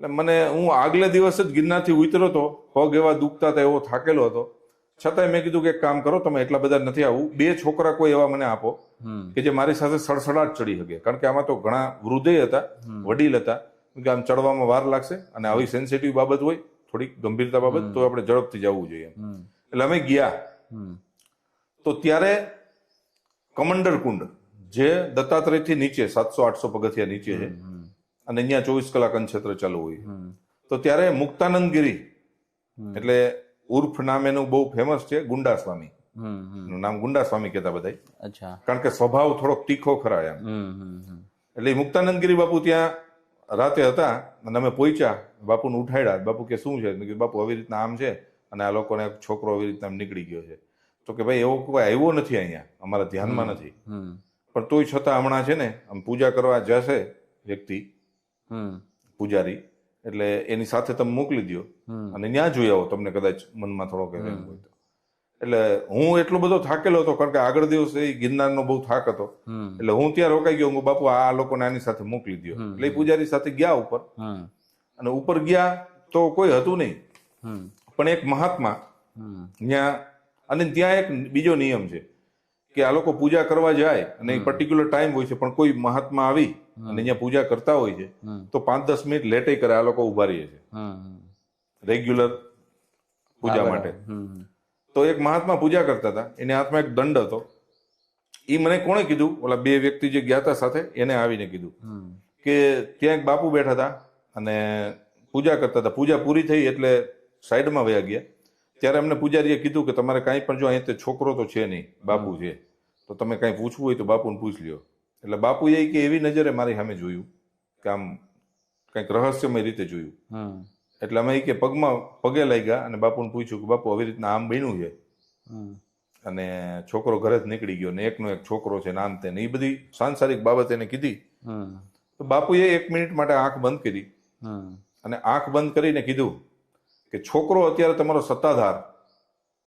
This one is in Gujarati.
મને હું આગલે દિવસ જ ગિરનારથી ઉતર્યો હતો, પગ એવા દુખતા હતા, એવો થાકેલો હતો, છતાંય મેં કીધું કે એક કામ કરો, તમે એટલા બધા નથી આવું, 2 છોકરા કોઈ એવા મને આપો કે જે મારી સાથે સડસડાટ ચડી શકે, કારણ કે આમાં તો ઘણા વૃદ્ધય હતા, વડીલ હતા, કે આમ ચડવામાં વાર લાગશે અને આવી સેન્સિટિવ બાબત હોય, થોડીક ગંભીરતા બાબત, તો આપણે ઝડપથી જવું જોઈએ. એટલે અમે ગયા તો ત્યારે કમંડર કુંડ, જે દત્તાત્રેયથી નીચે 700-800 પગથિયા નીચે છે અને અહીંયા 24 કલાક અન્નક્ષેત્ર ચાલુ હોય, તો ત્યારે મુક્તાનંદગીરી એટલે ઉર્ફ નામ એનું બહુ ફેમસ છે, ગુંડા સ્વામી, નામ ગુંડા સ્વામી કહેતા બધા, કારણ કે સ્વભાવ થોડોક તીખો ખરા એમ. એટલે મુક્તાનંદગીરી બાપુ ત્યાં રાતે હતા અને અમે પહોંચ્યા, બાપુને ઉઠાડ્યા. બાપુ કે શું છે? મેં કીધું બાપુ આવી રીતના આમ છે અને આ લોકોને છોકરો આવી રીતના નીકળી ગયો છે. તો કે ભાઈ એવો કોઈ આવ્યો નથી અહીંયા, અમારા ધ્યાનમાં નથી, પણ તોય છતાં હમણાં છે ને આમ પૂજા કરવા જશે વ્યક્તિ, પૂજારી, એટલે એની સાથે તમે મોકલી દો અને ત્યાં જોઈ આવો, તમને કદાચ મનમાં થોડો કે હોય તો. એટલે હું એટલો બધો થાકેલો હતો, કારણ કે આગળ દિવસે ગિરનારનો બહુ થાક હતો, એટલે હું ત્યાં રોકાઈ ગયો. હું બાપુ આ લોકોને આની સાથે મોકલી દો. એટલે પૂજારી સાથે ગયા ઉપર, અને ઉપર ગયા તો કોઈ હતું નહીં, પણ એક મહાત્મા ત્યાં. અને ત્યાં એક બીજો નિયમ છે કે આ લોકો પૂજા કરવા જાય અને એક પર્ટિક્યુલર ટાઈમ હોય છે, પણ કોઈ મહાત્મા આવી અને અહીંયા પૂજા કરતા હોય છે તો 5-10 મિનિટ લેટે કરે, આ લોકો ઉભા રહીએ છે રેગ્યુલર પૂજા માટે. તો એક મહાત્મા પૂજા કરતા હતા, એને હાથમાં એક દંડ હતો. એ મને કોણે કીધું? ઓલા 2 વ્યક્તિ જે ગયા હતા સાથે, એને આવીને કીધું કે ત્યાં એક બાપુ બેઠા હતા અને પૂજા કરતા હતા. પૂજા પૂરી થઈ એટલે સાઈડમાં વયા ગયા. ત્યારે અમને પૂજારીએ કીધું કે તમારે કાંઈ પણ, જો અહીં છોકરો તો છે નહીં, બાપુ છે, તો તમે કાંઈ પૂછવું હોય તો બાપુને પૂછ લ્યો. એટલે બાપુએ કે એવી નજરે મારી સામે જોયું કે આમ કંઈક રહસ્યમય રીતે જોયું. એટલે અમે કે પગે લાગ્યા અને બાપુને પૂછ્યું કે બાપુ આવી રીતના આમ બન્યું છે અને છોકરો ઘરે જ નીકળી ગયો ને એકનો એક છોકરો છે ને આમ તેને, એ બધી સાંસારિક બાબત એને કીધી. તો બાપુએ 1 મિનિટ માટે આંખ બંધ કરી અને આંખ બંધ કરીને કીધું કે છોકરો અત્યારે તમારો સત્તાધાર